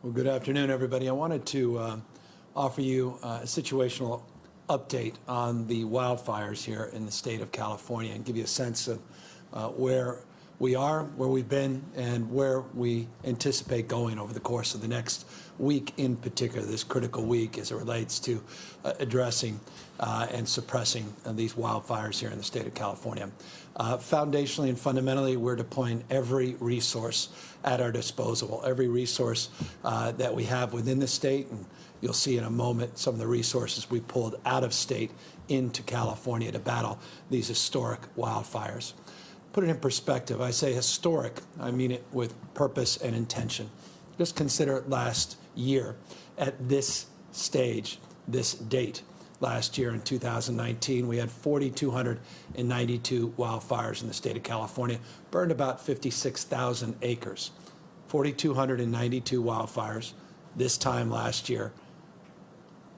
Well, good afternoon, everybody. I wanted to offer you a situational update on the wildfires here in the state of California and give you a sense of where we are, where we've been, and where we anticipate going over the course of the next week, in particular, this critical week as it relates to addressing and suppressing these wildfires here in the state of California. Foundationally and fundamentally, we're deploying every resource at our disposal, every resource that we have within the state, and you'll see in a moment some of the resources we pulled out of state into California to battle these historic wildfires. Put it in perspective, I say historic, I mean it with purpose and intention. Just consider last year at this stage, this date. Last year in 2019, we had 4,292 wildfires in the state of California, burned about 56,000 acres. 4,292 wildfires this time last year.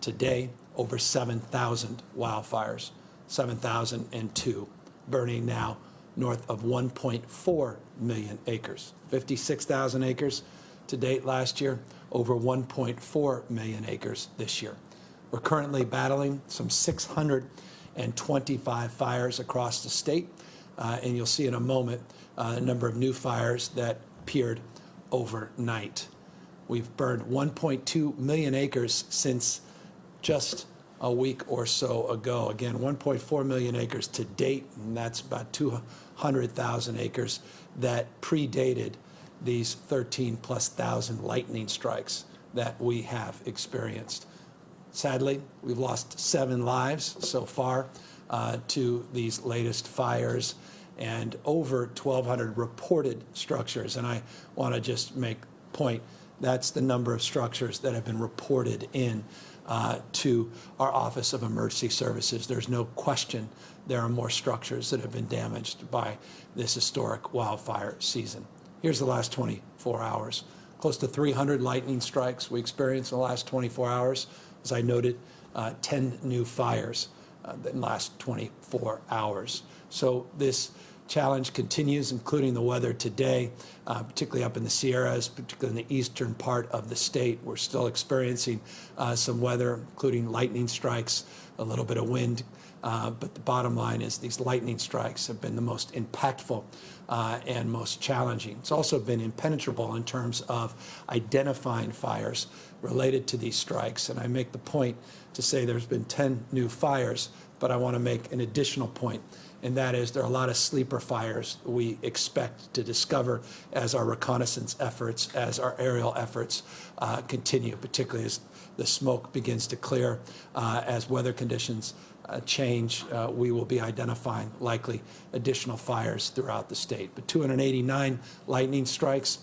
Today, over 7,000 wildfires, 7,002, burning now north of 1.4 million acres. 56,000 acres to date last year, over 1.4 million acres this year. We're currently battling some 625 fires across the state, and you'll see in a moment a number of new fires that appeared overnight. We've burned 1.2 million acres since just a week or so ago. Again, 1.4 million acres to date, and that's about 200,000 acres that predated these 13,000+ lightning strikes that we have experienced. Sadly, we've lost 7 lives so far to these latest fires and over 1,200 reported structures. And I want to just make point, that's the number of structures that have been reported in to our Office of Emergency Services. There's no question there are more structures that have been damaged by this historic wildfire season. Here's the last 24 hours. Close to 300 lightning strikes we experienced in the last 24 hours. As I noted, 10 new fires in the last 24 hours. So this challenge continues, including the weather today, particularly up in the Sierras, particularly in the eastern part of the state. We're still experiencing some weather, including lightning strikes, a little bit of wind. But the bottom line is these lightning strikes have been the most impactful and most challenging. It's also been impenetrable in terms of identifying fires related to these strikes. And I make the point to say there's been 10 new fires, but I want to make an additional point, and that is there are a lot of sleeper fires we expect to discover as our reconnaissance efforts, as our aerial efforts continue, particularly as the smoke begins to clear, as weather conditions change. We will be identifying likely additional fires throughout the state. But 289 lightning strikes.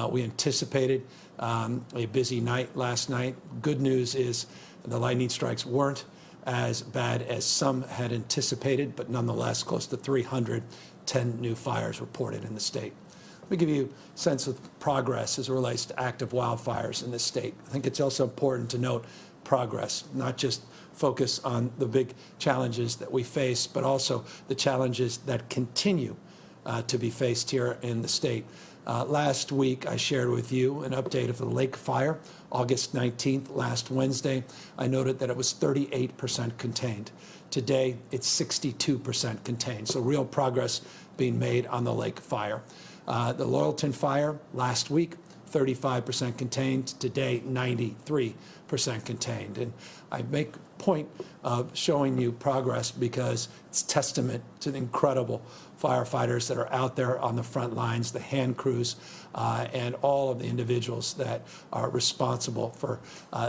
We anticipated a busy night last night. Good news is the lightning strikes weren't as bad as some had anticipated, but nonetheless close to 310 new fires reported in the state. Let me give you a sense of progress as it relates to active wildfires in this state. I think it's also important to note progress, not just focus on the big challenges that we face, but also the challenges that continue to be faced here in the state. Last week, I shared with you an update of the Lake Fire, August 19th, last Wednesday. I noted that it was 38% contained. Today, it's 62% contained, so real progress being made on the Lake Fire. The Loyalton Fire, last week, 35% contained. Today, 93% contained. And I make a point of showing you progress because it's testament to the incredible firefighters that are out there on the front lines, the hand crews, and all of the individuals that are responsible for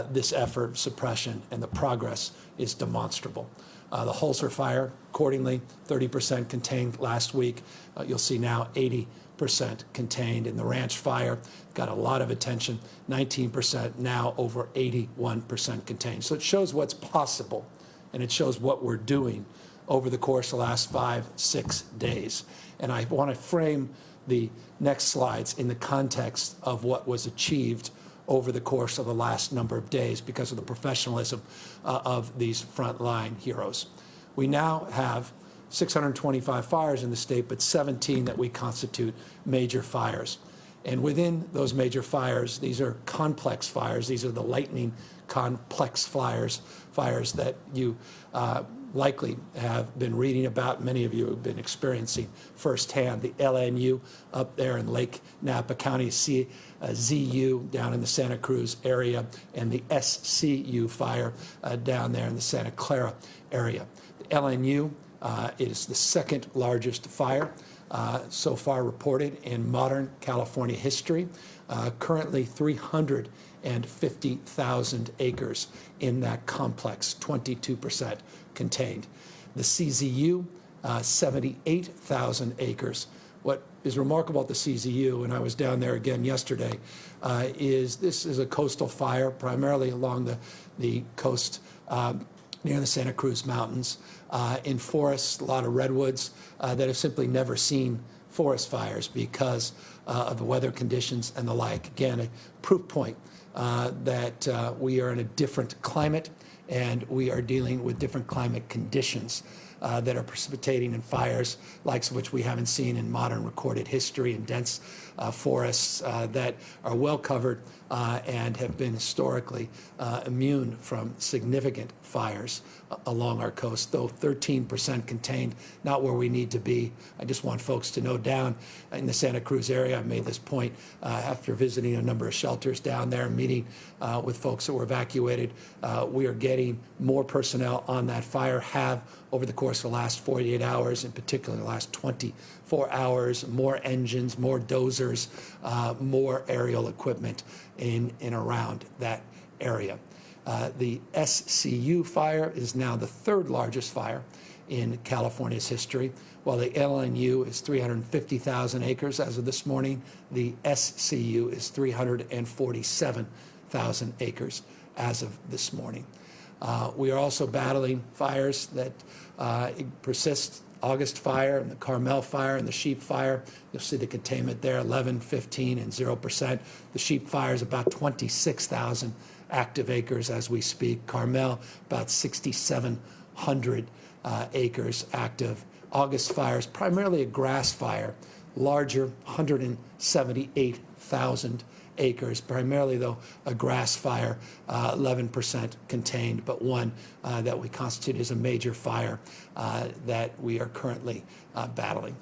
this effort of suppression, and the progress is demonstrable. The Holzer Fire, accordingly, 30% contained last week. You'll see now 80% contained. In the Ranch Fire, got a lot of attention, 19%, now over 81% contained. So it shows what's possible, and it shows what we're doing over the course of the last 5-6 days. And I want to frame the next slides in the context of what was achieved over the course of the last number of days because of the professionalism of these frontline heroes. We now have 625 fires in the state, but 17 that we constitute major fires. And within those major fires, these are complex fires. These are the lightning complex fires that you likely have been reading about. Many of you have been experiencing firsthand. The LNU up there in Lake Napa County, ZU down in the Santa Cruz area, and the SCU fire down there in the Santa Clara area. The LNU is the second largest fire so far reported in modern California history. Currently 350,000 acres in that complex, 22% contained. The CZU, 78,000 acres. What is remarkable at the CZU, and I was down there again yesterday, is this is a coastal fire, primarily along the coast near the Santa Cruz Mountains, in forests, a lot of redwoods that have simply never seen forest fires because of the weather conditions and the like. Again, a proof point that we are in a different climate and we are dealing with different climate conditions that are precipitating in fires, likes of which we haven't seen in modern recorded history, in dense forests that are well covered and have been historically immune from significant fires along our coast, though 13% contained, not where we need to be. I just want folks to know down in the Santa Cruz area, I made this point after visiting a number of shelters down there, meeting with folks that were evacuated. We are getting more personnel on that fire, have over the course of the last 48 hours, in particular the last 24 hours, more engines, more dozers, more aerial equipment in and around that area. The SCU fire is now the third largest fire in California's history. While the LNU is 350,000 acres as of this morning, the SCU is 347,000 acres as of this morning. We are also battling fires that persist. August fire and the Carmel fire and the Sheep fire. You'll see the containment there, 11, 15, and 0%. The Sheep fire is about 26,000 active acres as we speak. Carmel, about 6,700 acres active. August fire is primarily a grass fire, larger, 178,000 acres, primarily though a grass fire, 11% contained, but one that we constitute as a major fire that we are currently battling.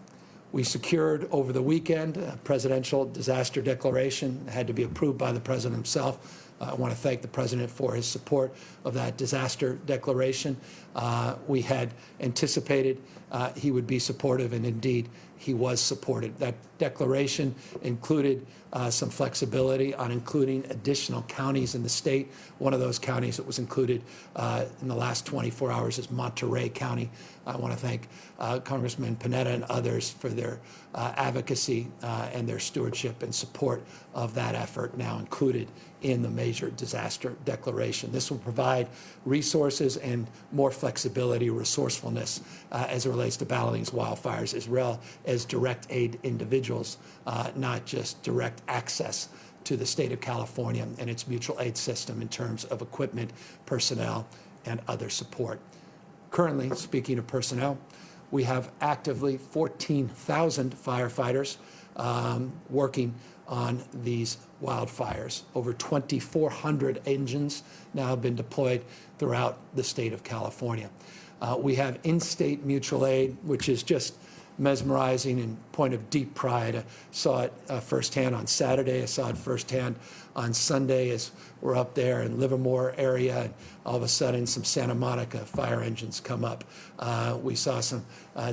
We secured over the weekend a presidential disaster declaration. It had to be approved by the president himself. I want to thank the president for his support of that disaster declaration. We had anticipated he would be supportive, and indeed he was supported. That declaration included some flexibility on including additional counties in the state. One of those counties that was included in the last 24 hours is Monterey County. I want to thank Congressman Panetta and others for their advocacy and their stewardship and support of that effort, now included in the major disaster declaration. This will provide resources and more flexibility, resourcefulness as it relates to battling these wildfires, as well as direct aid individuals, not just direct access to the state of California and its mutual aid system in terms of equipment, personnel, and other support. Currently, speaking of personnel, we have actively 14,000 firefighters working on these wildfires. Over 2,400 engines now have been deployed throughout the state of California. We have in-state mutual aid, which is just mesmerizing and point of deep pride. I saw it firsthand on Saturday. I saw it firsthand on Sunday as we're up there in Livermore area, and all of a sudden some Santa Monica fire engines come up. We saw some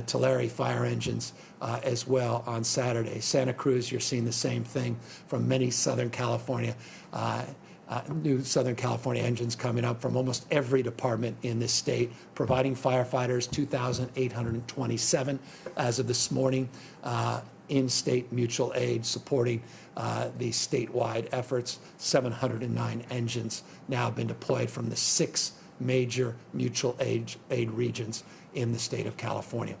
Tulare fire engines as well on Saturday. Santa Cruz, you're seeing the same thing from many Southern California new Southern California engines coming up from almost every department in this state, providing firefighters 2,827 as of this morning, in-state mutual aid supporting these statewide efforts. 709 engines now have been deployed from the 6 major mutual aid regions in the state of California.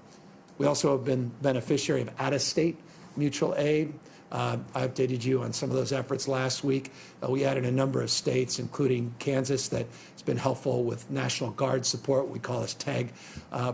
We also have been beneficiary of out-of-state mutual aid. I updated you on some of those efforts last week. We added a number of states, including Kansas, that has been helpful with National Guard support. We call this TAG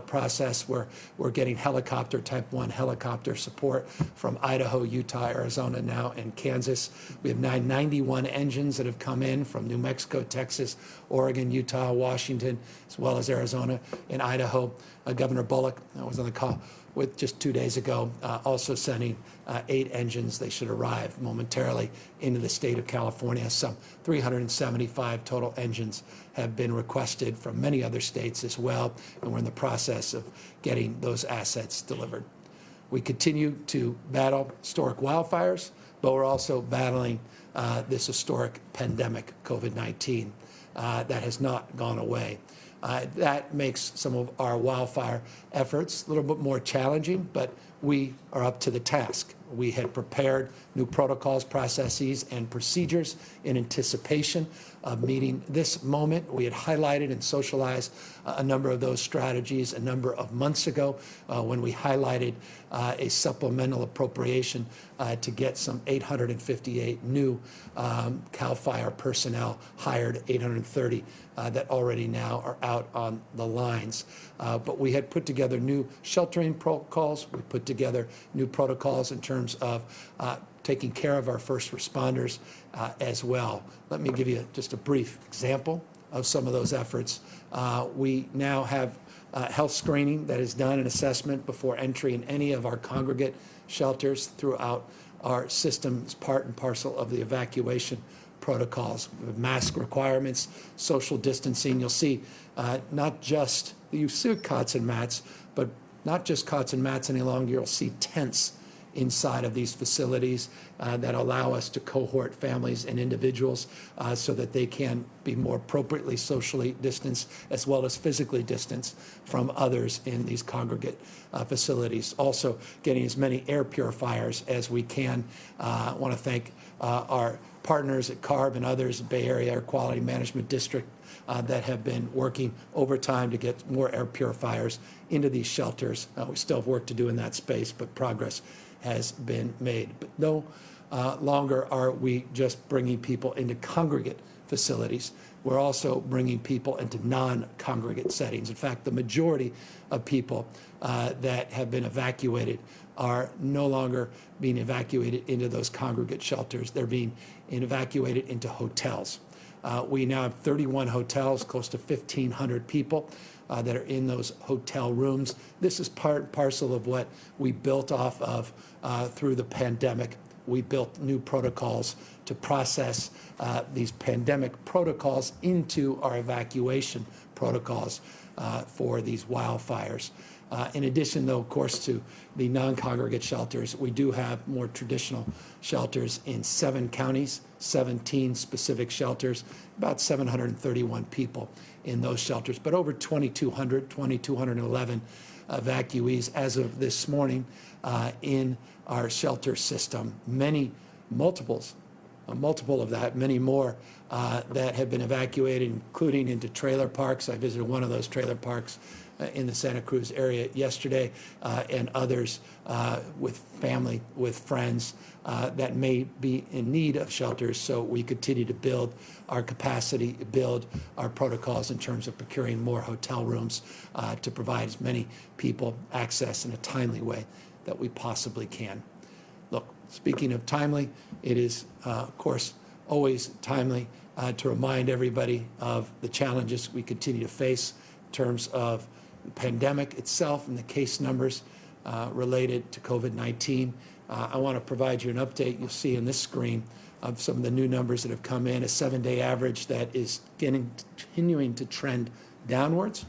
process, where we're getting helicopter, Type 1 helicopter support from Idaho, Utah, Arizona now, and Kansas. We have 91 engines that have come in from New Mexico, Texas, Oregon, Utah, Washington, as well as Arizona and Idaho. Governor Bullock, I was on the call with just 2 days ago, also sending 8 engines. They should arrive momentarily into the state of California. Some 375 total engines have been requested from many other states as well, and we're in the process of getting those assets delivered. We continue to battle historic wildfires, but we're also battling this historic pandemic, COVID-19, that has not gone away. That makes some of our wildfire efforts a little bit more challenging, but we are up to the task. We had prepared new protocols, processes, and procedures in anticipation of meeting this moment. We had highlighted and socialized a number of those strategies a number of months ago when we highlighted a supplemental appropriation to get some 858 new CAL FIRE personnel hired, 830 that already now are out on the lines. But we had put together new sheltering protocols. We put together new protocols in terms of taking care of our first responders as well. Let me give you just a brief example of some of those efforts. We now have health screening that is done, an assessment before entry in any of our congregate shelters throughout our system as part and parcel of the evacuation protocols. We have mask requirements, social distancing. You'll see not just the use of cots and mats, but not just cots and mats any longer. You'll see tents inside of these facilities that allow us to cohort families and individuals so that they can be more appropriately socially distanced as well as physically distanced from others in these congregate facilities. Also getting as many air purifiers as we can. I want to thank our partners at CARB and others, Bay Area Air Quality Management District, that have been working overtime to get more air purifiers into these shelters. We still have work to do in that space, but progress has been made. But no longer are we just bringing people into congregate facilities. We're also bringing people into non-congregate settings. In fact, the majority of people that have been evacuated are no longer being evacuated into those congregate shelters. They're being evacuated into hotels. We now have 31 hotels, close to 1,500 people that are in those hotel rooms. This is part and parcel of what we built off of through the pandemic. We built new protocols to process these pandemic protocols into our evacuation protocols for these wildfires. In addition, though, of course, to the non-congregate shelters, we do have more traditional shelters in 7 counties, 17 specific shelters, about 731 people in those shelters, but over 2,211 evacuees as of this morning in our shelter system. Multiple of that, many more that have been evacuated, including into trailer parks. I visited one of those trailer parks in the Santa Cruz area yesterday, and others with family, with friends that may be in need of shelters. So we continue to build our capacity, build our protocols in terms of procuring more hotel rooms to provide as many people access in a timely way that we possibly can. Look, speaking of timely, it is, of course, always timely to remind everybody of the challenges we continue to face in terms of the pandemic itself and the case numbers related to COVID-19. I want to provide you an update. You'll see on this screen of some of the new numbers that have come in, a 7-day average that is continuing to trend downwards.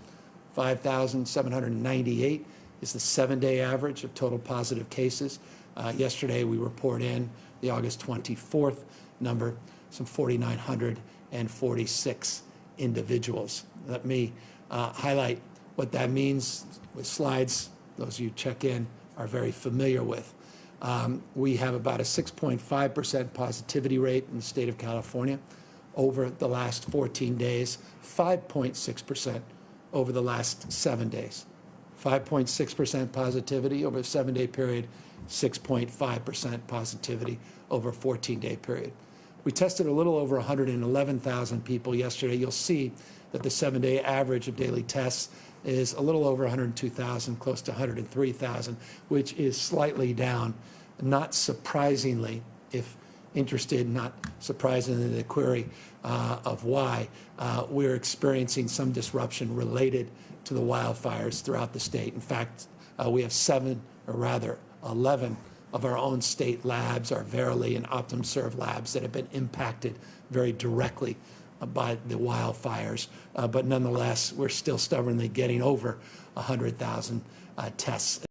5,798 is the 7-day average of total positive cases. Yesterday, we report in the August 24th number, some 4,946 individuals. Let me highlight what that means with slides those of you check in are very familiar with. We have about a 6.5% positivity rate in the state of California over the last 14 days, 5.6% over the last 7 days. 5.6% positivity over a 7-day period, 6.5% positivity over a 14-day period. We tested a little over 111,000 people yesterday. You'll see that the 7-day average of daily tests is a little over 102,000, close to 103,000, which is slightly down. Not surprisingly, if interested, not surprisingly, the query of why we're experiencing some disruption related to the wildfires throughout the state. In fact, we have 11 of our own state labs, our Verily and OptumServe labs, that have been impacted very directly by the wildfires. But nonetheless, we're still stubbornly getting over 100,000 tests.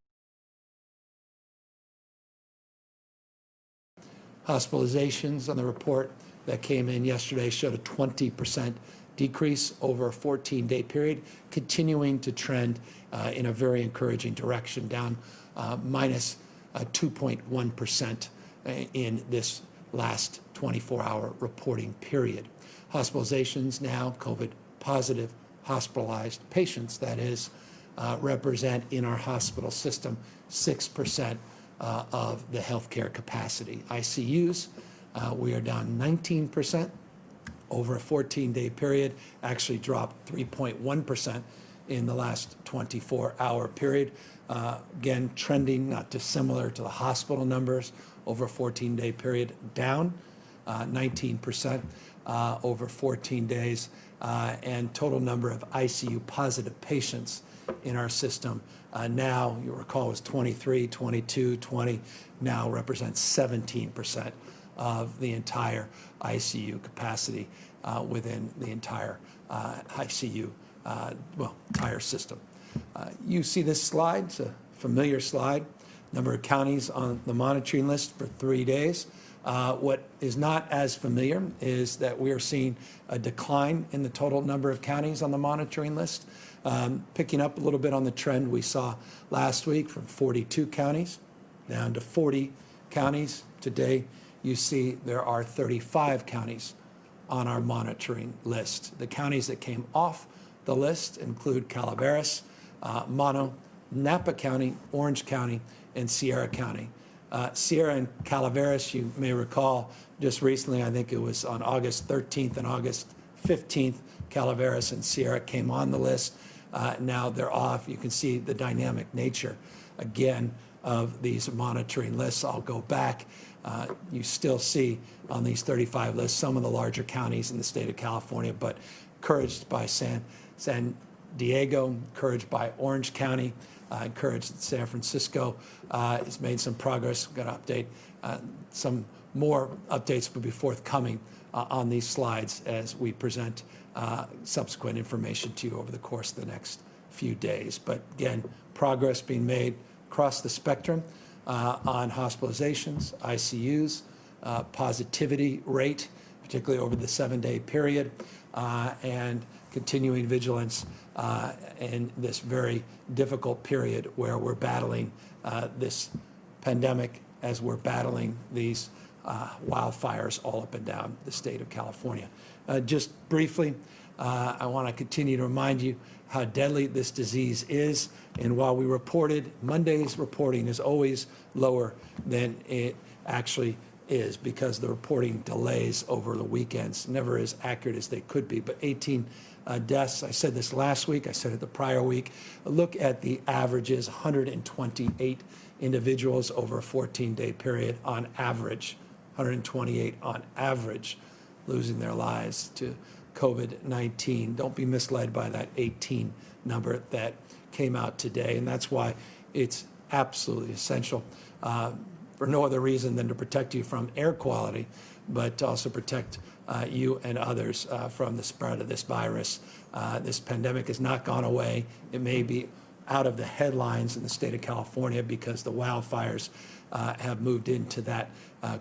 Hospitalizations on the report that came in yesterday showed a 20% decrease over a 14-day period, continuing to trend in a very encouraging direction, down minus 2.1% in this last 24-hour reporting period. Hospitalizations now, COVID positive hospitalized patients, that is, represent in our hospital system 6% of the healthcare capacity. ICUs, we are down 19% over a 14-day period, actually dropped 3.1% in the last 24-hour period. Again, trending not dissimilar to the hospital numbers over a 14-day period, down 19% over 14 days, and total number of ICU positive patients in our system now, you'll recall, was 23, 22, 20, now represents 17% of the entire ICU capacity within the entire ICU, entire system. You see this slide, it's a familiar slide, number of counties on the monitoring list for 3 days. What is not as familiar is that we are seeing a decline in the total number of counties on the monitoring list, picking up a little bit on the trend we saw last week from 42 counties down to 40 counties. Today, you see there are 35 counties on our monitoring list. The counties that came off the list include Calaveras, Mono, Napa County, Orange County, and Sierra County. Sierra and Calaveras, you may recall, just recently, I think it was on August 13th and August 15th, Calaveras and Sierra came on the list. Now they're off. You can see the dynamic nature, again, of these monitoring lists. I'll go back. You still see on these 35 lists some of the larger counties in the state of California, but encouraged by San Diego, encouraged by Orange County, encouraged that San Francisco has made some progress. We're going to update. Some more updates will be forthcoming on these slides as we present subsequent information to you over the course of the next few days. But again, progress being made across the spectrum on hospitalizations, ICUs, positivity rate, particularly over the 7-day period, and continuing vigilance in this very difficult period where we're battling this pandemic as we're battling these wildfires all up and down the state of California. Just briefly, I want to continue to remind you how deadly this disease is. And while we reported, Monday's reporting is always lower than it actually is because the reporting delays over the weekends, never as accurate as they could be. But 18 deaths, I said this last week, I said it the prior week. Look at the averages, 128 individuals over a 14-day period on average, 128 on average losing their lives to COVID-19. Don't be misled by that 18 number that came out today. And that's why it's absolutely essential for no other reason than to protect you from air quality, but to also protect you and others from the spread of this virus. This pandemic has not gone away. It may be out of the headlines in the state of California because the wildfires have moved into that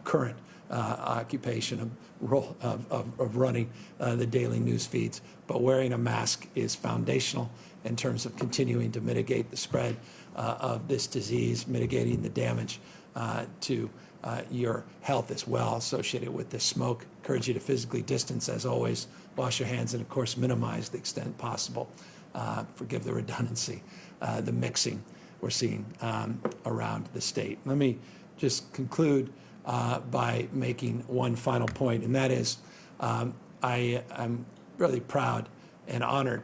current occupation of running the daily news feeds. But wearing a mask is foundational in terms of continuing to mitigate the spread of this disease, mitigating the damage to your health as well associated with this smoke. Encourage you to physically distance as always, wash your hands, and of course minimize the extent possible forgive the redundancy, the mixing we're seeing around the state. Let me just conclude by making one final point, and that is I am really proud and honored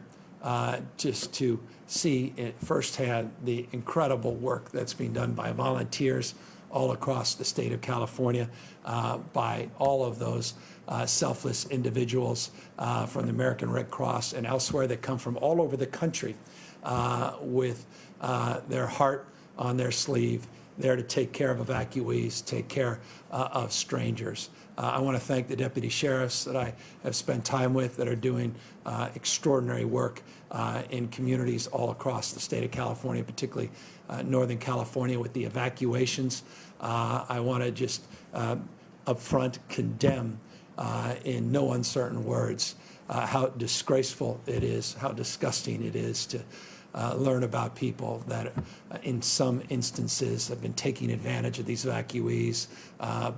just to see it firsthand the incredible work that's being done by volunteers all across the state of California, by all of those selfless individuals from the American Red Cross and elsewhere that come from all over the country with their heart on their sleeve, there to take care of evacuees, take care of strangers. I want to thank the deputy sheriffs that I have spent time with that are doing extraordinary work in communities all across the state of California, particularly Northern California with the evacuations. I want to just up front condemn in no uncertain words how disgraceful it is, how disgusting it is to learn about people that in some instances have been taking advantage of these evacuees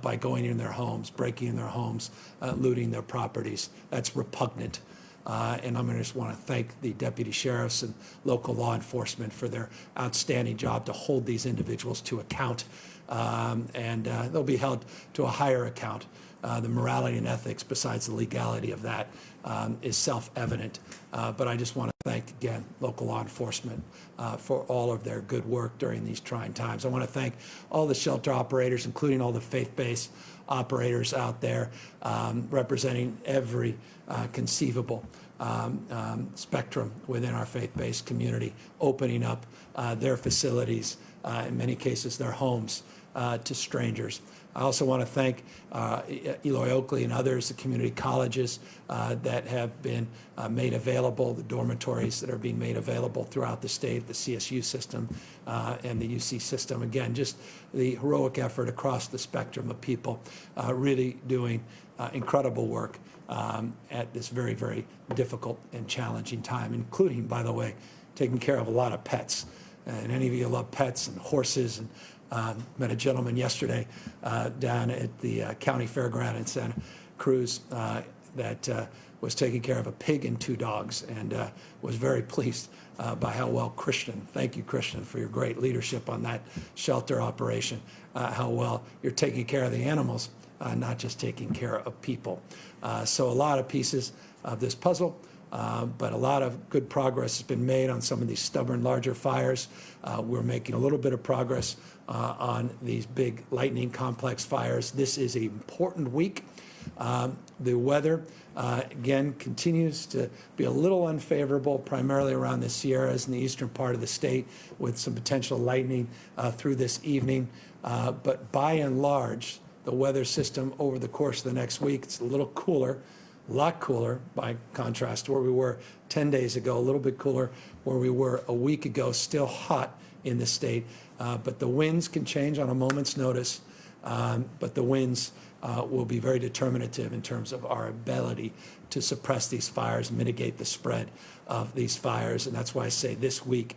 by going in their homes, breaking in their homes, looting their properties. That's repugnant. And I'm going to just want to thank the deputy sheriffs and local law enforcement for their outstanding job to hold these individuals to account. And they'll be held to a higher account. The morality and ethics, besides the legality of that, is self-evident. But I just want to thank, again, local law enforcement for all of their good work during these trying times. I want to thank all the shelter operators, including all the faith-based operators out there representing every conceivable spectrum within our faith-based community, opening up their facilities, in many cases their homes, to strangers. I also want to thank Eloy Oakley and others, the community colleges that have been made available, the dormitories that are being made available throughout the state, the CSU system and the UC system. Again, just the heroic effort across the spectrum of people really doing incredible work at this very, very difficult and challenging time, including, by the way, taking care of a lot of pets. And any of you love pets and horses, and met a gentleman yesterday down at the county fairground in Santa Cruz that was taking care of a pig and 2 dogs, and was very pleased by how well Christian, thank you Christian for your great leadership on that shelter operation, how well you're taking care of the animals, not just taking care of people. So a lot of pieces of this puzzle, but a lot of good progress has been made on some of these stubborn, larger fires. We're making a little bit of progress on these big lightning complex fires. This is an important week. The weather, again, continues to be a little unfavorable, primarily around the Sierras and the eastern part of the state, with some potential lightning through this evening. But by and large, the weather system over the course of the next week, it's a little cooler, a lot cooler by contrast to where we were 10 days ago, a little bit cooler where we were a week ago, still hot in the state. But the winds can change on a moment's notice, but the winds will be very determinative in terms of our ability to suppress these fires, mitigate the spread of these fires. And that's why I say this week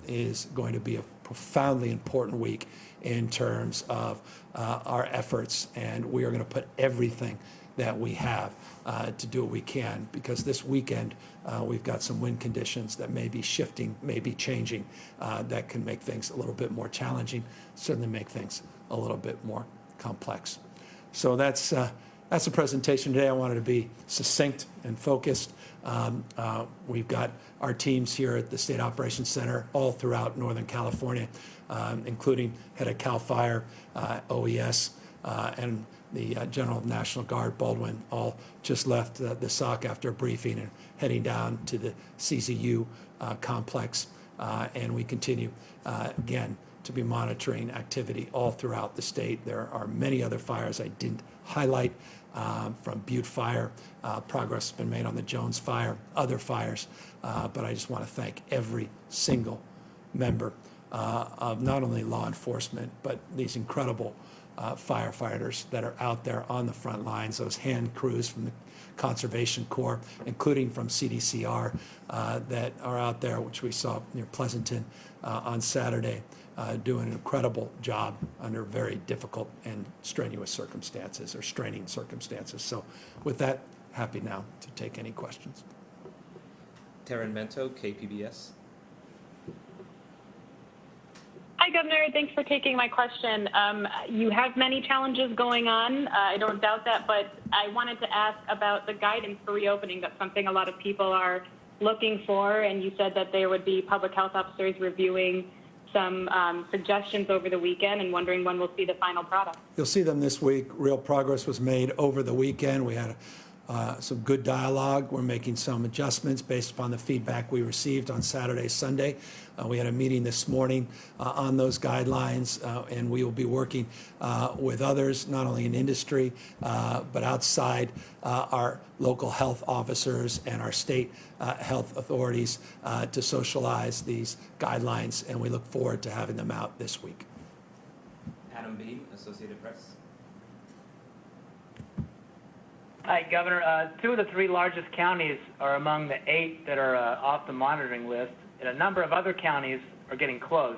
is going to be a profoundly important week in terms of our efforts. And we are going to put everything that we have to do what we can, because this weekend we've got some wind conditions that may be shifting, may be changing, that can make things a little bit more challenging, certainly make things a little bit more complex. So that's the presentation today. I wanted to be succinct and focused. We've got our teams here at the State Operations Center all throughout Northern California, including head of CAL FIRE, OES, and the General National Guard, Baldwin, all just left the SOC after a briefing and heading down to the CZU complex. And we continue, again, to be monitoring activity all throughout the state. There are many other fires I didn't highlight, from Butte Fire. Progress has been made on the Jones Fire, other fires. But I just want to thank every single member of not only law enforcement, but these incredible firefighters that are out there on the front lines, those hand crews from the Conservation Corps, including from CDCR, that are out there, which we saw near Pleasanton on Saturday, doing an incredible job under very difficult and strenuous circumstances, or straining circumstances. So with that, happy now to take any questions. Karen Mento, KPBS. Hi, Governor. Thanks for taking my question. You have many challenges going on. I don't doubt that, but I wanted to ask about the guidance for reopening. That's something a lot of people are looking for, and you said that there would be public health officers reviewing some suggestions over the weekend and wondering when we'll see the final product. You'll see them this week. Real progress was made over the weekend. We had some good dialogue. We're making some adjustments based upon the feedback we received on Saturday, Sunday. We had a meeting this morning on those guidelines, and we will be working with others, not only in industry, but outside our local health officers and our state health authorities to socialize these guidelines, and we look forward to having them out this week. Adam Bean, Associated Press. Hi, Governor. 2 of the 3 largest counties are among the 8 that are off the monitoring list, and a number of other counties are getting close.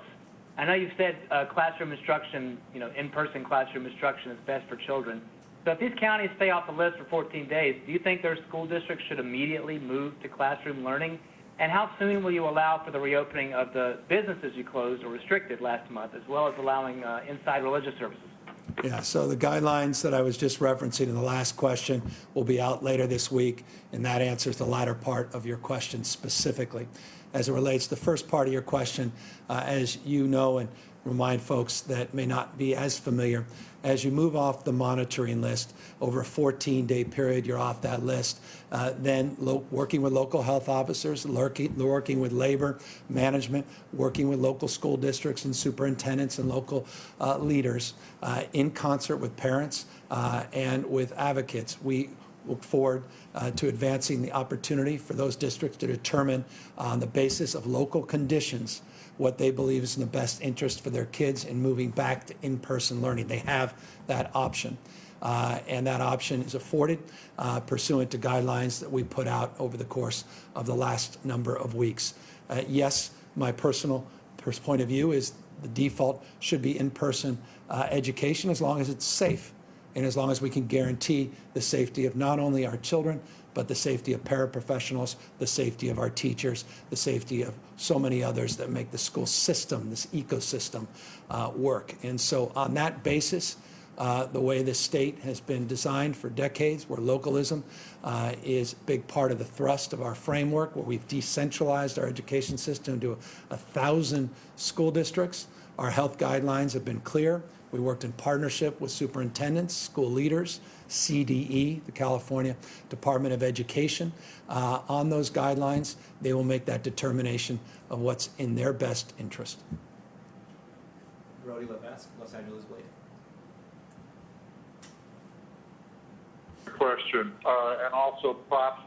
I know you've said classroom instruction, in-person classroom instruction is best for children. So if these counties stay off the list for 14 days, do you think their school districts should immediately move to classroom learning? And how soon will you allow for the reopening of the businesses you closed or restricted last month, as well as allowing inside religious services? Yeah, so the guidelines that I was just referencing in the last question will be out later this week, and that answers the latter part of your question specifically. As it relates to the first part of your question, as you know, and remind folks that may not be as familiar, as you move off the monitoring list over a 14-day period, you're off that list. Then working with local health officers, working with labor management, working with local school districts and superintendents and local leaders in concert with parents and with advocates. We look forward to advancing the opportunity for those districts to determine on the basis of local conditions what they believe is in the best interest for their kids in moving back to in-person learning. They have that option. And that option is afforded pursuant to guidelines that we put out over the course of the last number of weeks. Yes, my personal point of view is the default should be in-person education as long as it's safe and as long as we can guarantee the safety of not only our children, but the safety of paraprofessionals, the safety of our teachers, the safety of so many others that make the school system, this ecosystem, work. And so on that basis, the way the state has been designed for decades, where localism is a big part of the thrust of our framework, where we've decentralized our education system to 1,000 school districts, our health guidelines have been clear. We worked in partnership with superintendents, school leaders, CDE, the California Department of Education, on those guidelines. They will make that determination of what's in their best interest. Brody Levesque, Los Angeles Blade. Question, and also props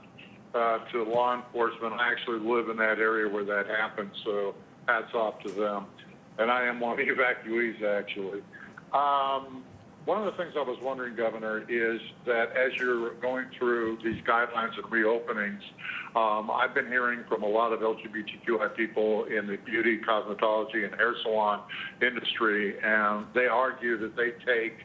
to law enforcement. I actually live in that area where that happened, so hats off to them. And I am one of the evacuees, actually. One of the things I was wondering, Governor, is that as you're going through these guidelines and reopenings, I've been hearing from a lot of LGBTQI people in the beauty, cosmetology, and hair salon industry, and they argue that they take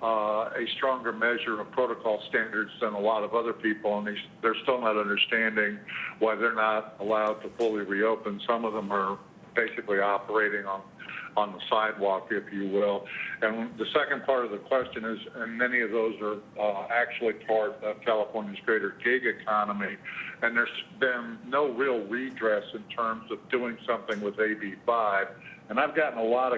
a stronger measure of protocol standards than a lot of other people, and they're still not understanding why they're not allowed to fully reopen. Some of them are basically operating on the sidewalk, if you will. And the second part of the question is, and many of those are actually part of California's greater gig economy, and there's been no real redress in terms of doing something with AB 5. And I've gotten a lot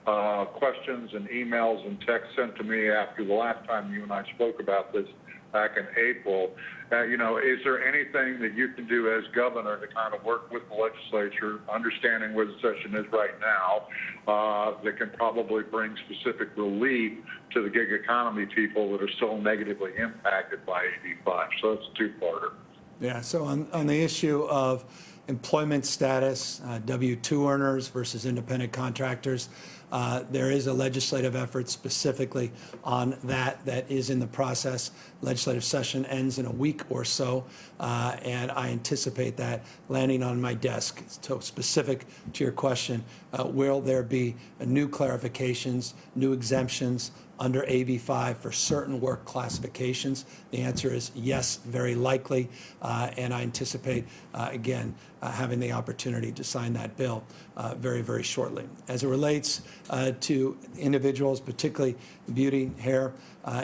of questions and emails and texts sent to me after the last time you and I spoke about this back in April. Is there anything that you can do as governor to kind of work with the legislature, understanding where the session is right now, that can probably bring specific relief to the gig economy people that are still negatively impacted by AB 5? So that's a two-parter. Yeah, so on the issue of employment status, W-2 earners versus independent contractors, there is a legislative effort specifically on that is in the process. Legislative session ends in a week or so, and I anticipate that landing on my desk. So specific to your question, will there be new clarifications, new exemptions under AB 5 for certain work classifications? The answer is yes, very likely, and I anticipate, again, having the opportunity to sign that bill very, very shortly. As it relates to individuals, particularly the beauty, hair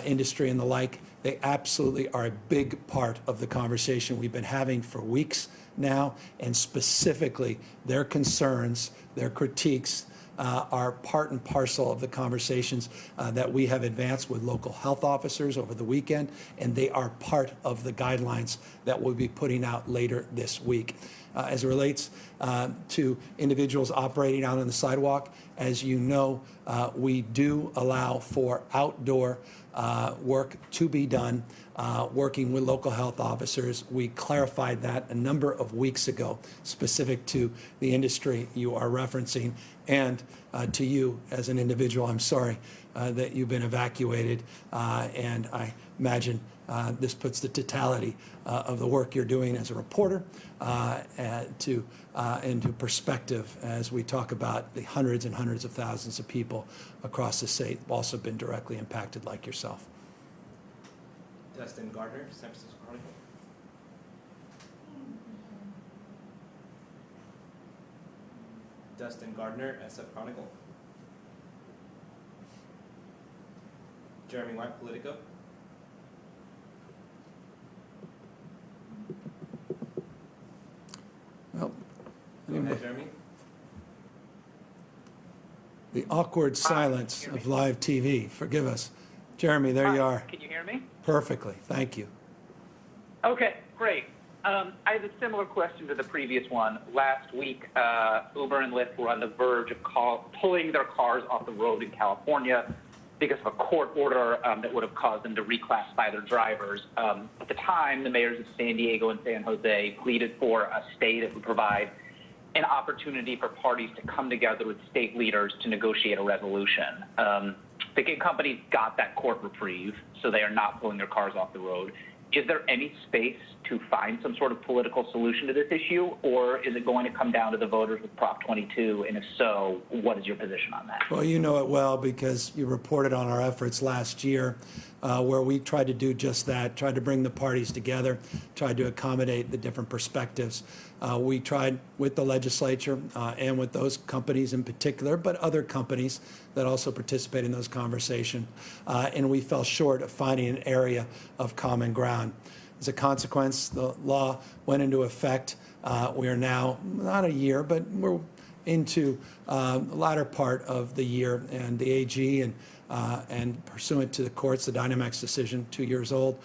industry and the like, they absolutely are a big part of the conversation we've been having for weeks now, and specifically their concerns, their critiques, are part and parcel of the conversations that we have advanced with local health officers over the weekend, and they are part of the guidelines that we'll be putting out later this week. As it relates to individuals operating out on the sidewalk, as you know, we do allow for outdoor work to be done, working with local health officers. We clarified that a number of weeks ago, specific to the industry you are referencing, and to you as an individual. I'm sorry that you've been evacuated, and I imagine this puts the totality of the work you're doing as a reporter into perspective as we talk about the hundreds and hundreds of thousands of people across the state who've also been directly impacted like yourself. Dustin Gardner, San Francisco Chronicle. Dustin Gardner, SF Chronicle. Jeremy White, Politico. Well, Go ahead, Jeremy. the awkward silence of live TV. Forgive us. Jeremy, there you are. Can you hear me? Perfectly. Thank you. Okay, great. I have a similar question to the previous one. Last week, Uber and Lyft were on the verge of pulling their cars off the road in California because of a court order that would have caused them to reclassify their drivers. At the time, the mayors of San Diego and San Jose pleaded for a stay that would provide an opportunity for parties to come together with state leaders to negotiate a resolution. The gig companies got that court reprieve, so they are not pulling their cars off the road. Is there any space to find some sort of political solution to this issue, or is it going to come down to the voters with Prop 22? And if so, what is your position on that? Well, you know it well because you reported on our efforts last year where we tried to do just that, tried to bring the parties together, tried to accommodate the different perspectives. We tried with the legislature and with those companies in particular, but other companies that also participate in those conversations, and we fell short of finding an area of common ground. As a consequence, the law went into effect. We are now not a year, but we're into the latter part of the year, and the AG and pursuant to the courts, the Dynamex decision, 2 years old,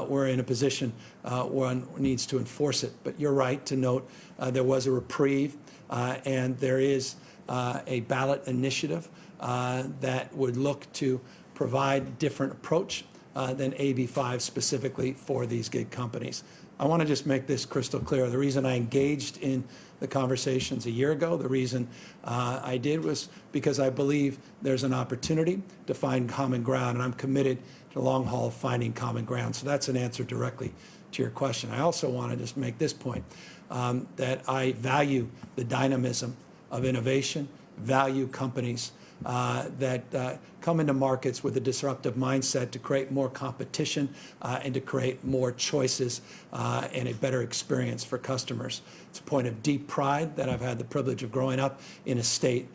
we're in a position one needs to enforce it. But you're right to note there was a reprieve, and there is a ballot initiative that would look to provide different approach than AB 5 specifically for these gig companies. I want to just make this crystal clear. The reason I engaged in the conversations a year ago, the reason I did was because I believe there's an opportunity to find common ground, and I'm committed to the long haul of finding common ground. So that's an answer directly to your question. I also want to just make this point, that I value the dynamism of innovation, value companies that come into markets with a disruptive mindset to create more competition and to create more choices and a better experience for customers. It's a point of deep pride that I've had the privilege of growing up in a state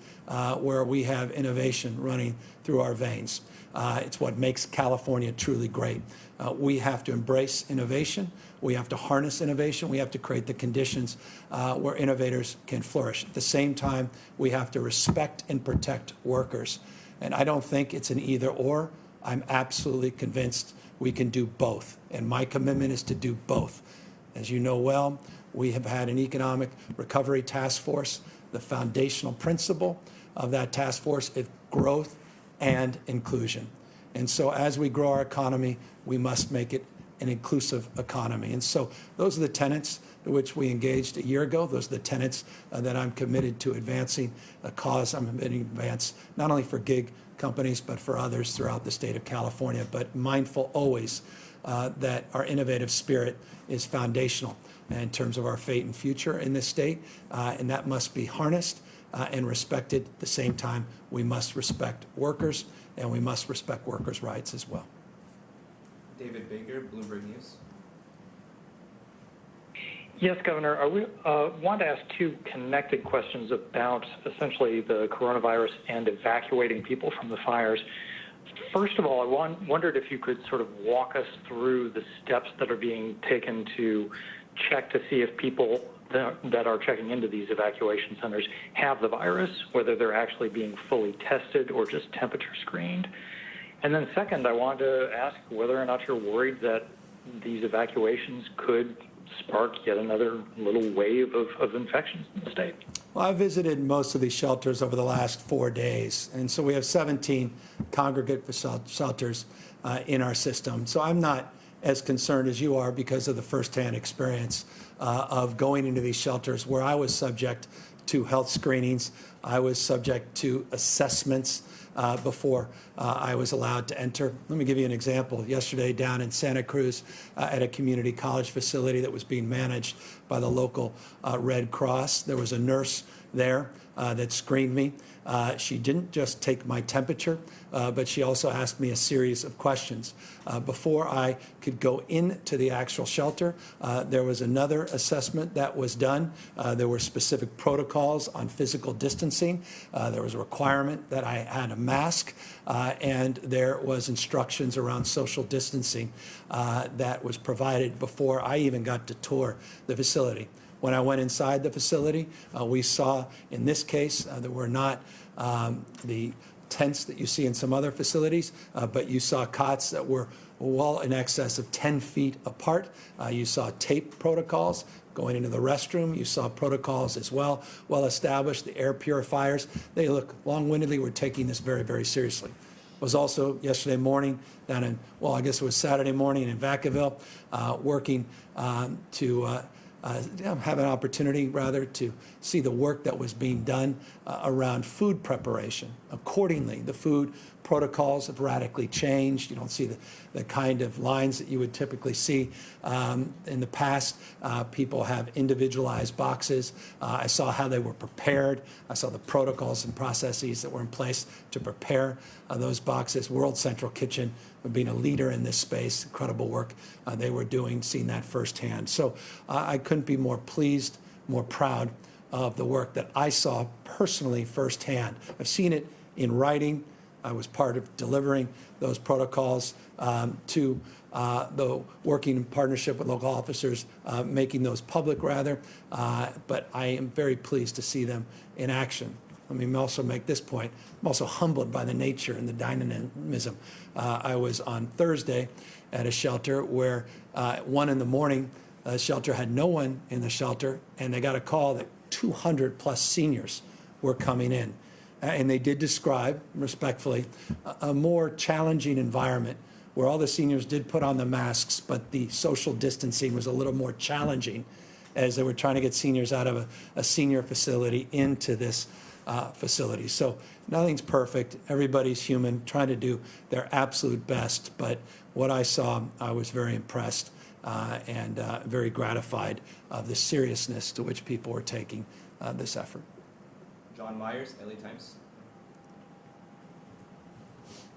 where we have innovation running through our veins. It's what makes California truly great. We have to embrace innovation. We have to harness innovation. We have to create the conditions where innovators can flourish. At the same time, we have to respect and protect workers. And I don't think it's an either or. I'm absolutely convinced we can do both. And my commitment is to do both. As you know well, we have had an economic recovery task force. The foundational principle of that task force is growth and inclusion. And so as we grow our economy, we must make it an inclusive economy. And so those are the tenets to which we engaged a year ago. Those are the tenets that I'm committed to advancing, a cause I'm committed to advance, not only for gig companies, but for others throughout the state of California, but mindful always that our innovative spirit is foundational in terms of our fate and future in this state, and that must be harnessed and respected. At the same time, we must respect workers and we must respect workers' rights as well. David Baker, Bloomberg News. Yes, Governor. I want to ask two connected questions about essentially the coronavirus and evacuating people from the fires. First of all, I wondered if you could sort of walk us through the steps that are being taken to check to see if people that are checking into these evacuation centers have the virus, whether they're actually being fully tested or just temperature screened. And then second, I wanted to ask whether or not you're worried that these evacuations could spark yet another little wave of infections in the state. Well, I visited most of these shelters over the last 4 days, and so we have 17 congregate shelters in our system. So I'm not as concerned as you are because of the firsthand experience of going into these shelters where I was subject to health screenings. I was subject to assessments before I was allowed to enter. Let me give you an example. Yesterday down in Santa Cruz at a community college facility that was being managed by the local Red Cross, there was a nurse there that screened me. She didn't just take my temperature, but she also asked me a series of questions. Before I could go into the actual shelter, there was another assessment that was done. There were specific protocols on physical distancing. There was a requirement that I had a mask, and there was instructions around social distancing that was provided before I even got to tour the facility. When I went inside the facility, we saw, in this case, there were not the tents that you see in some other facilities, but you saw cots that were well in excess of 10 feet apart. You saw tape protocols going into the restroom. You saw protocols as well established, the air purifiers. They look long-windedly, we're taking this very, very seriously. Was also yesterday morning down in, well, I guess it was Saturday morning in Vacaville, working to have an opportunity, rather, to see the work that was being done around food preparation. Accordingly, the food protocols have radically changed. You don't see the kind of lines that you would typically see in the past. People have individualized boxes. I saw how they were prepared. I saw the protocols and processes that were in place to prepare those boxes. World Central Kitchen, being a leader in this space, incredible work they were doing, seeing that firsthand. So I couldn't be more pleased, more proud of the work that I saw personally firsthand. I've seen it in writing. I was part of delivering those protocols to the working in partnership with local officers, making those public, rather. But I am very pleased to see them in action. Let me also make this point. I'm also humbled by the nature and the dynamism. I was on Thursday at a shelter where 1 in the morning, the shelter had no one in the shelter, and they got a call that 200 plus seniors were coming in. And they did describe, respectfully, a more challenging environment where all the seniors did put on the masks, but the social distancing was a little more challenging as they were trying to get seniors out of a senior facility into this facility. So nothing's perfect. Everybody's human, trying to do their absolute best. But what I saw, I was very impressed and very gratified of the seriousness to which people were taking this effort. John Myers, LA Times.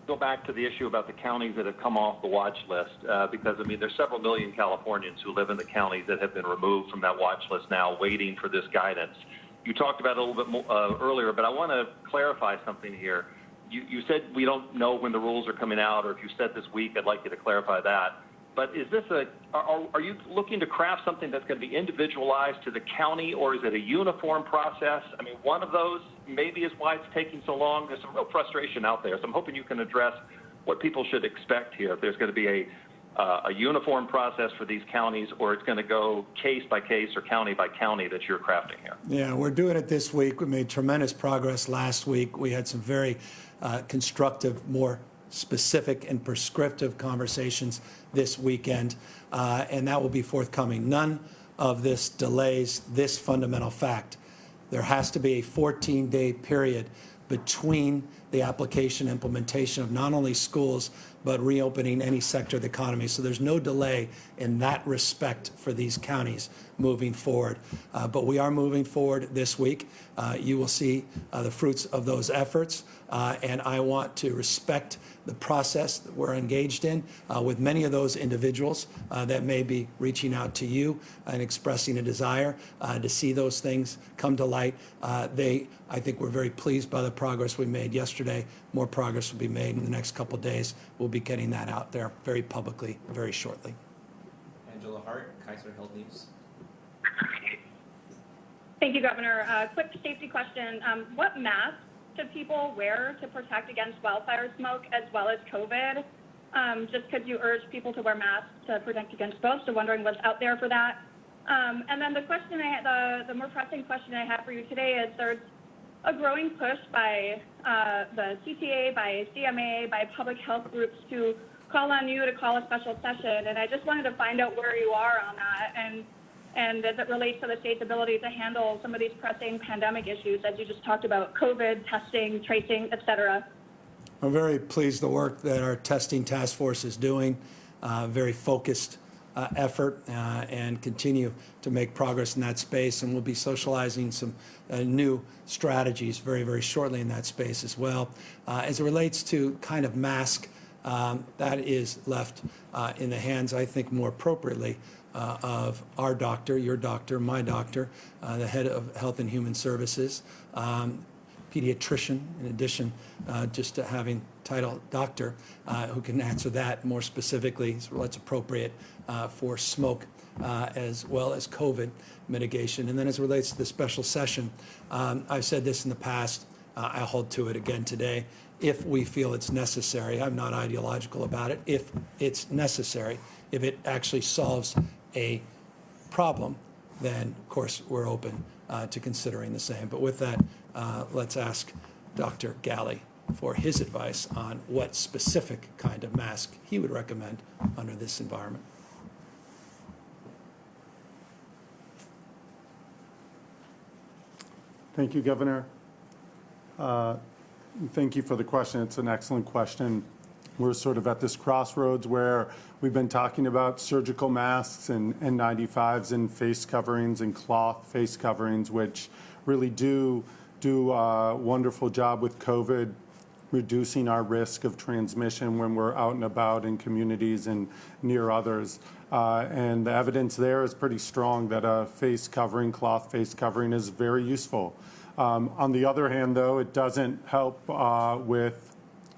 Go back to the issue about the counties that have come off the watch list, because, I mean, there's several million Californians who live in the counties that have been removed from that watch list now, waiting for this guidance. You talked about it a little bit more, earlier, but I want to clarify something here. You said we don't know when the rules are coming out, or if you said this week, I'd like you to clarify that. But is this are you looking to craft something that's going to be individualized to the county, or is it a uniform process? I mean, one of those maybe is why it's taking so long. There's some real frustration out there. So I'm hoping you can address what people should expect here. If there's going to be a uniform process for these counties, or it's going to go case by case or county by county that you're crafting here. Yeah, we're doing it this week. We made tremendous progress last week. We had some very constructive, more specific and prescriptive conversations this weekend, and that will be forthcoming. None of this delays this fundamental fact. There has to be a 14-day period between the application implementation of not only schools but reopening any sector of the economy. So there's no delay in that respect for these counties moving forward. But we are moving forward this week. You will see the fruits of those efforts. And I want to respect the process that we're engaged in with many of those individuals that may be reaching out to you and expressing a desire to see those things come to light. I think we're very pleased by the progress we made yesterday. More progress will be made in the next couple of days. We'll be getting that out there very publicly very shortly. Angela Hart, Kaiser Health News. Thank you, Governor. Quick safety question. What masks should people wear to protect against wildfire smoke as well as COVID? Just could you urge people to wear masks to protect against both? So wondering what's out there for that. And then the question the more pressing question I have for you today is there's a growing push by the CTA, by CMA, by public health groups to call on you to call a special session. And I just wanted to find out where you are on that and as it relates to the state's ability to handle some of these pressing pandemic issues, as you just talked about, COVID, testing, tracing, et cetera. I'm very pleased with the work that our testing task force is doing, very focused effort, and continue to make progress in that space. And we'll be socializing some new strategies very, very shortly in that space as well. As it relates to kind of mask, that is left in the hands, I think, more appropriately of our doctor, your doctor, my doctor, the head of Health and Human Services, pediatrician, in addition just to having title doctor, who can answer that more specifically, so what's appropriate for smoke as well as COVID mitigation. And then as it relates to the special session, I've said this in the past, I hold to it again today. If we feel it's necessary, I'm not ideological about it, if it's necessary, if it actually solves a problem, then of course we're open to considering the same. But with that, let's ask Dr. Galley for his advice on what specific kind of mask he would recommend under this environment. Thank you, Governor. Thank you for the question. It's an excellent question. We're sort of at this crossroads where we've been talking about surgical masks and N95s and face coverings and cloth face coverings, which really do a wonderful job with COVID, reducing our risk of transmission when we're out and about in communities and near others. And the evidence there is pretty strong that a face covering, cloth face covering, is very useful. On the other hand, though, it doesn't help with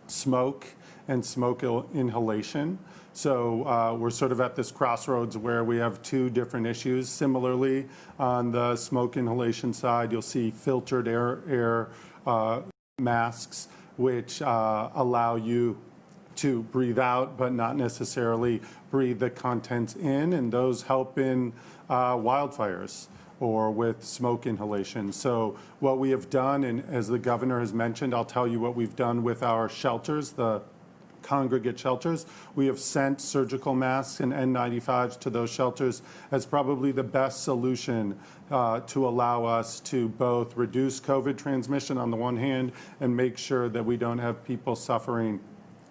smoke and smoke inhalation. So we're sort of at this crossroads where we have two different issues. Similarly, on the smoke inhalation side, you'll see filtered air masks, which allow you to breathe out, but not necessarily breathe the contents in, and those help in wildfires or with smoke inhalation. So what we have done, and as the governor has mentioned, I'll tell you what we've done with our shelters, the congregate shelters. We have sent surgical masks and N95s to those shelters as probably the best solution to allow us to both reduce COVID transmission on the one hand and make sure that we don't have people suffering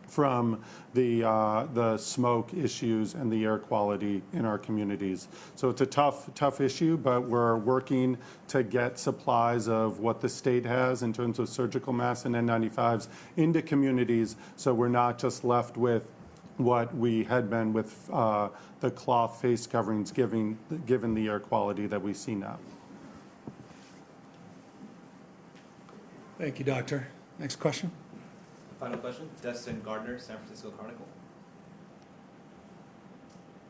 from the smoke issues and the air quality in our communities. So it's a tough issue, but we're working to get supplies of what the state has in terms of surgical masks and N95s into communities, so we're not just left with what we had been with the cloth face coverings given the air quality that we see now. Thank you, Doctor. Next question. Final question, Destin Gardner, San Francisco Chronicle.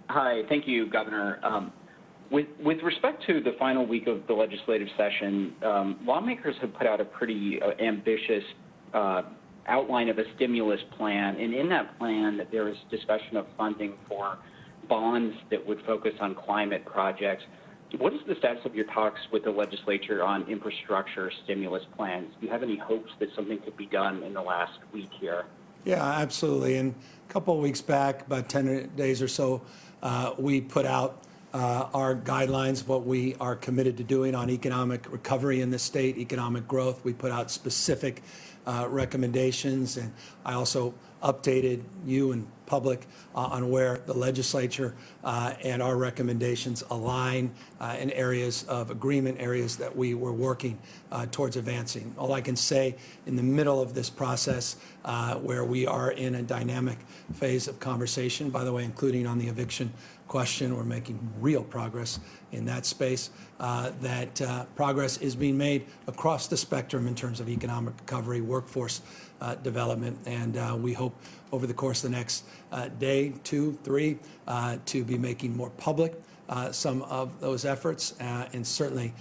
Hi, thank you, Governor. With respect to the final week of the legislative session, lawmakers have put out a pretty ambitious outline of a stimulus plan, and in that plan, there is discussion of funding for bonds that would focus on climate projects. What is the status of your talks with the legislature on infrastructure stimulus plans? Do you have any hopes that something could be done in the last week here? Yeah, absolutely. And a couple of weeks back, about 10 days or so, we put out our guidelines, what we are committed to doing on economic recovery in the state, economic growth. We put out specific recommendations, and I also updated you and public on where the legislature and our recommendations align in areas of agreement, areas that we were working towards advancing. All I can say in the middle of this process, where we are in a dynamic phase of conversation, by the way, including on the eviction question, we're making real progress in that space, that progress is being made across the spectrum in terms of economic recovery, workforce development, and we hope over the course of the next day, 2, 3, to be making more public some of those efforts. And certainly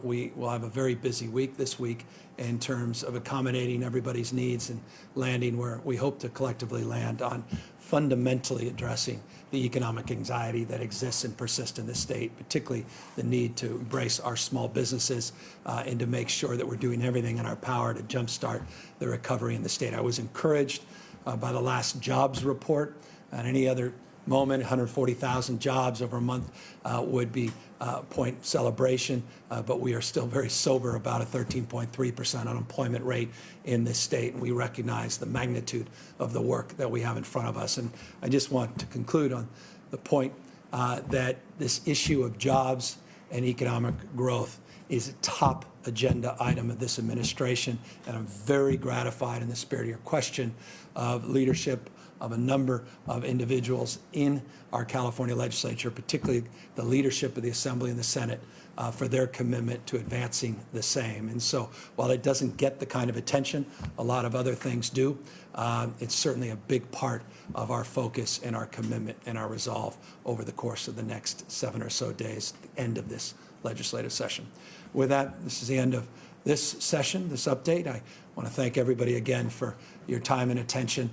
we will have a very busy week this week in terms of accommodating everybody's needs and landing where we hope to collectively land on fundamentally addressing the economic anxiety that exists and persists in the state, particularly the need to embrace our small businesses and to make sure that we're doing everything in our power to jumpstart the recovery in the state. I was encouraged by the last jobs report. At any other moment, 140,000 jobs over a month would be point celebration, but we are still very sober about a 13.3% unemployment rate in this state, and we recognize the magnitude of the work that we have in front of us. And I just want to conclude on the point that this issue of jobs and economic growth is a top agenda item of this administration, and I'm very gratified in the spirit of your question of leadership of a number of individuals in our California legislature, particularly the leadership of the Assembly and the Senate, for their commitment to advancing the same. And so while it doesn't get the kind of attention a lot of other things do, it's certainly a big part of our focus and our commitment and our resolve over the course of the next 7 or so days, the end of this legislative session. With that, this is the end of this session, this update. I want to thank everybody again for your time and attention.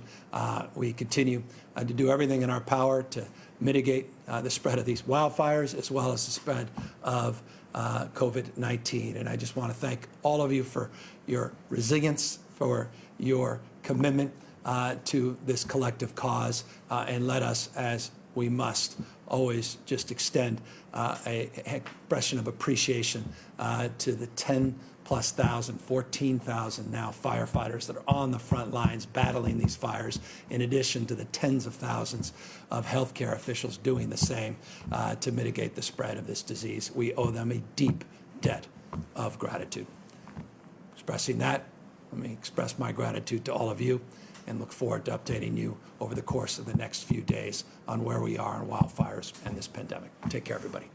We continue to do everything in our power to mitigate the spread of these wildfires as well as the spread of COVID-19. And I just want to thank all of you for your resilience, for your commitment to this collective cause, and let us, as we must, always just extend an expression of appreciation to the 10+ thousand, 14,000 now firefighters that are on the front lines battling these fires, in addition to the tens of thousands of healthcare officials doing the same to mitigate the spread of this disease. We owe them a deep debt of gratitude. Expressing that, let me express my gratitude to all of you and look forward to updating you over the course of the next few days on where we are on wildfires and this pandemic. Take care, everybody.